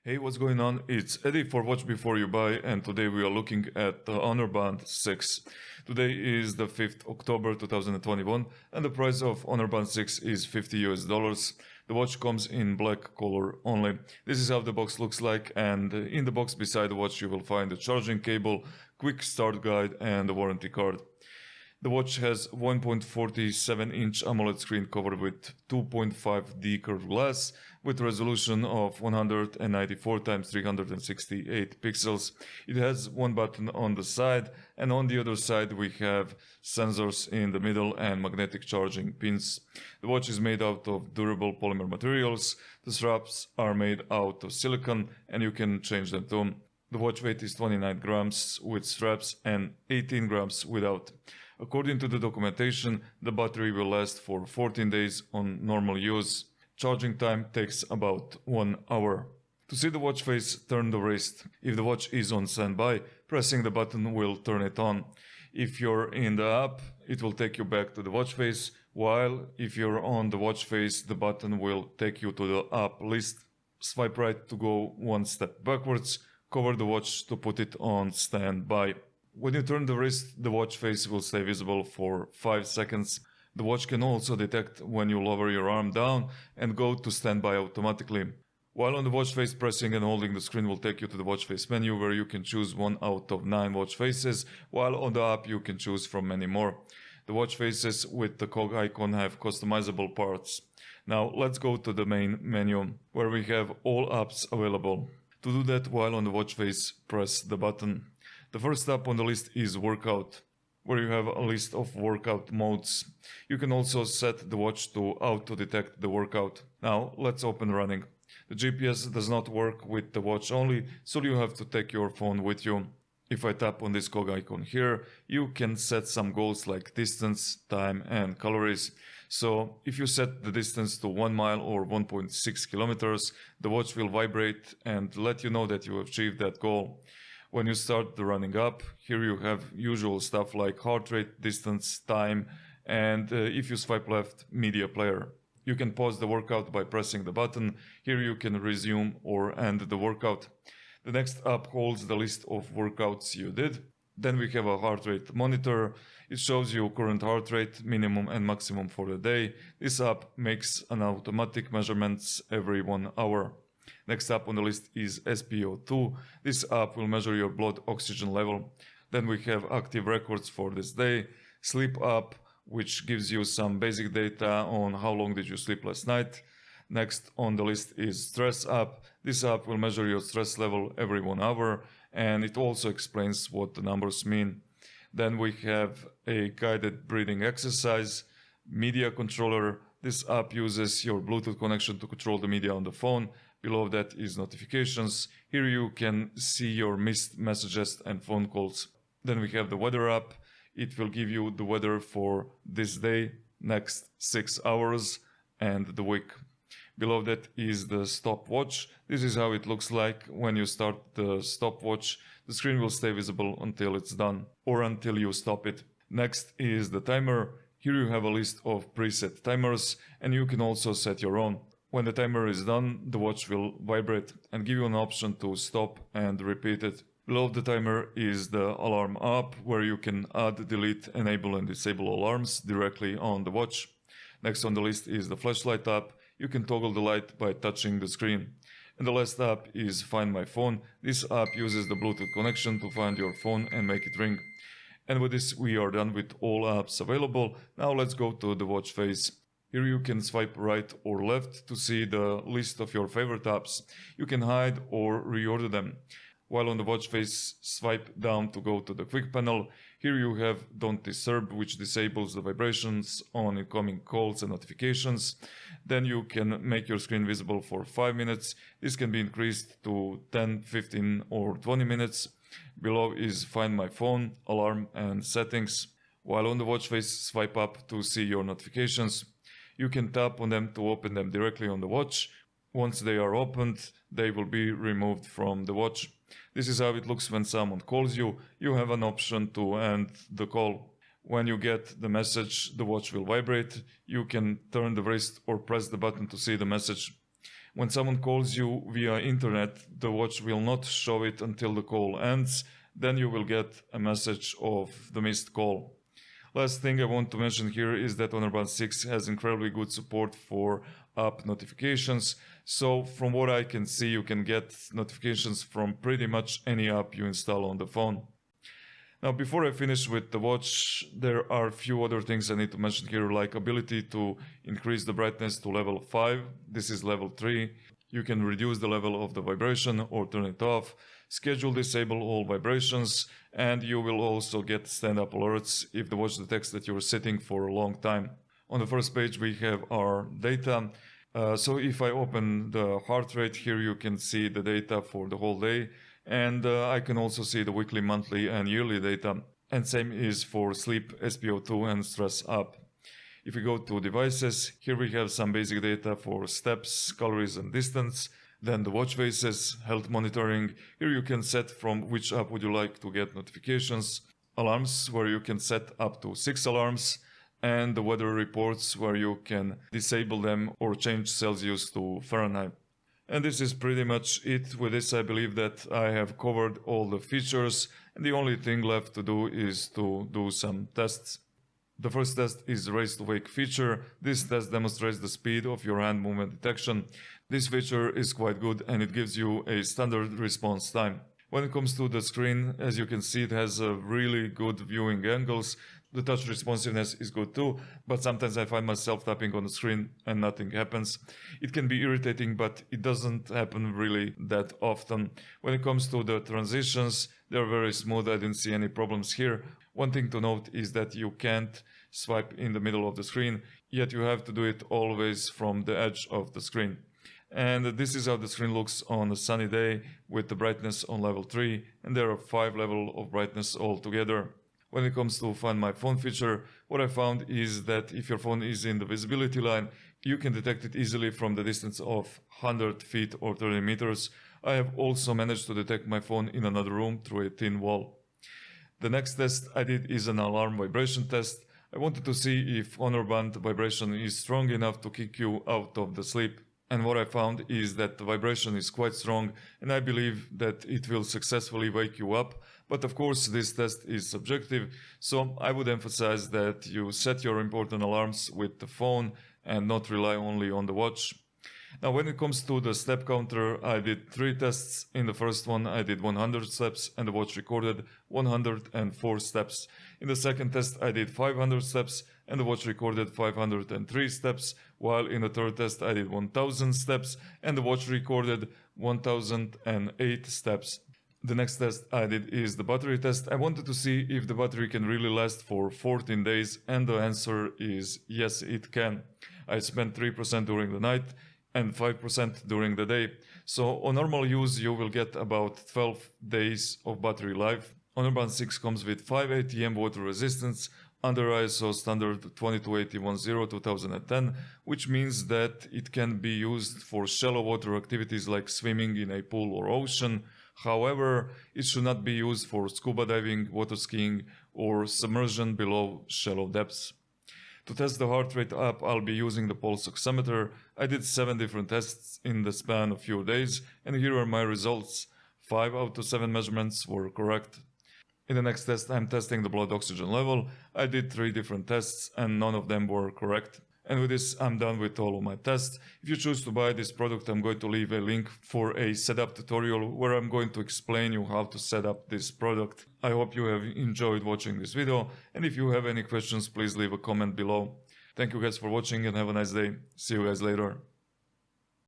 Hey, what's going on? It's Eddie for Watch Before You Buy, and today we are looking at the Honor Band 6. Today is the 5th October 2021, and the price of Honor Band 6 is $50 US. The watch comes in black color only. This is how the box looks like, and in the box beside the watch you will find the charging cable, quick start guide, and the warranty card. The watch has 1.47-inch AMOLED screen covered with 2.5D curved glass with resolution of 194 x 368 pixels. It has one button on the side, and on the other side we have sensors in the middle and magnetic charging pins. The watch is made out of durable polymer materials. The straps are made out of silicone and you can change them too. The watch weight is 29 grams with straps and 18 grams without. According to the documentation, the battery will last for 14 days on normal use. Charging time takes about 1 hour. To see the watch face, turn the wrist. If the watch is on standby, pressing the button will turn it on. If you're in the app, it will take you back to the watch face, while if you're on the watch face, the button will take you to the app list. Swipe right to go one step backwards, cover the watch to put it on standby. When you turn the wrist, the watch face will stay visible for 5 seconds. The watch can also detect when you lower your arm down and go to standby automatically. While on the watch face, pressing and holding the screen will take you to the watch face menu where you can choose one out of 9 watch faces, while on the app you can choose from many more. The watch faces with the cog icon have customizable parts. Now let's go to the main menu where we have all apps available. To do that, while on the watch face, press the button. The first app on the list is Workout, where you have a list of workout modes. You can also set the watch to auto-detect the workout. Now let's open running. The GPS does not work with the watch only, so you have to take your phone with you. If I tap on this cog icon here, you can set some goals like distance, time and calories. So if you set the distance to 1 mile or 1.6 kilometers, the watch will vibrate and let you know that you have achieved that goal. When you start the running up, here you have usual stuff like heart rate, distance, time, and if you swipe left, media player. You can pause the workout by pressing the button. Here you can resume or end the workout. The next app holds the list of workouts you did. Then we have a heart rate monitor. It shows you current heart rate, minimum and maximum for the day. This app makes an automatic measurements every 1 hour. Next up on the list is SpO2. This app will measure your blood oxygen level. Then we have active records for this day. Sleep app, which gives you some basic data on how long did you sleep last night. Next on the list is stress app. This app will measure your stress level every 1 hour, and it also explains what the numbers mean. Then we have a guided breathing exercise. Media controller. This app uses your Bluetooth connection to control the media on the phone. Below that is notifications. Here you can see your missed messages and phone calls. Then we have the weather app. It will give you the weather for this day, next 6 hours, and the week. Below that is the stopwatch. This is how it looks like when you start the stopwatch. The screen will stay visible until it's done or until you stop it. Next is the timer. Here you have a list of preset timers and you can also set your own. When the timer is done, the watch will vibrate and give you an option to stop and repeat it. Below the timer is the alarm app where you can add, delete, enable and disable alarms directly on the watch. Next on the list is the flashlight app. You can toggle the light by touching the screen. And the last app is Find My Phone. This app uses the Bluetooth connection to find your phone and make it ring. And with this we are done with all apps available. Now let's go to the watch face. Here you can swipe right or left to see the list of your favorite apps. You can hide or reorder them. While on the watch face, swipe down to go to the quick panel. Here you have Don't Disturb, which disables the vibrations on incoming calls and notifications. Then you can make your screen visible for 5 minutes. This can be increased to 10, 15 or 20 minutes. Below is Find My Phone, Alarm and Settings. While on the watch face, swipe up to see your notifications. You can tap on them to open them directly on the watch. Once they are opened, they will be removed from the watch. This is how it looks when someone calls you. You have an option to end the call. When you get the message, the watch will vibrate. You can turn the wrist or press the button to see the message. When someone calls you via internet, the watch will not show it until the call ends. Then you will get a message of the missed call. Last thing I want to mention here is that Honor Band 6 has incredibly good support for app notifications. So from what I can see, you can get notifications from pretty much any app you install on the phone. Now, before I finish with the watch, there are a few other things I need to mention here, like ability to increase the brightness to level 5. This is level 3. You can reduce the level of the vibration or turn it off, schedule disable all vibrations, and you will also get stand-up alerts if the watch detects that you're sitting for a long time. On the first page we have our data. So if I open the heart rate here, you can see the data for the whole day. And I can also see the weekly, monthly and yearly data. And same is for sleep, SpO2 and stress up. If we go to devices, here we have some basic data for steps, calories and distance. Then the watch faces, health monitoring. Here you can set from which app would you like to get notifications. Alarms, where you can set up to 6 alarms. And the weather reports, where you can disable them or change Celsius to Fahrenheit. And this is pretty much it. With this, I believe that I have covered all the features, and the only thing left to do is to do some tests. The first test is the raise to wake feature. This test demonstrates the speed of your hand movement detection. This feature is quite good and it gives you a standard response time. When it comes to the screen, as you can see, it has a really good viewing angles. The touch responsiveness is good too, but sometimes I find myself tapping on the screen and nothing happens. It can be irritating, but it doesn't happen really that often. When it comes to the transitions, they're very smooth. I didn't see any problems here. One thing to note is that you can't swipe in the middle of the screen, yet you have to do it always from the edge of the screen. And this is how the screen looks on a sunny day with the brightness on level 3, and there are 5 levels of brightness altogether. When it comes to Find My Phone feature, what I found is that if your phone is in the visibility line, you can detect it easily from the distance of 100 feet or 30 meters. I have also managed to detect my phone in another room through a thin wall. The next test I did is an alarm vibration test. I wanted to see if Honor Band vibration is strong enough to kick you out of the sleep. And what I found is that the vibration is quite strong, and I believe that it will successfully wake you up. But of course, this test is subjective, so I would emphasize that you set your important alarms with the phone and not rely only on the watch. Now, when it comes to the step counter, I did 3 tests. In the first one, I did 100 steps and the watch recorded 104 steps. In the second test, I did 500 steps and the watch recorded 503 steps, while in the third test, I did 1000 steps and the watch recorded 1008 steps. The next test I did is the battery test. I wanted to see if the battery can really last for 14 days, and the answer is yes, it can. I spent 3% during the night and 5% during the day. So on normal use, you will get about 12 days of battery life. Honor Band 6 comes with 5 ATM water resistance under ISO standard 22810-2010, which means that it can be used for shallow water activities like swimming in a pool or ocean. However, it should not be used for scuba diving, water skiing, or submersion below shallow depths. To test the heart rate app, I'll be using the pulse oximeter. I did 7 different tests in the span of few days, and here are my results. 5 out of 7 measurements were correct. In the next test, I'm testing the blood oxygen level. I did 3 different tests, and none of them were correct. And with this, I'm done with all of my tests. If you choose to buy this product, I'm going to leave a link for a setup tutorial where I'm going to explain you how to set up this product. I hope you have enjoyed watching this video, and if you have any questions, please leave a comment below. Thank you guys for watching and have a nice day. See you guys later.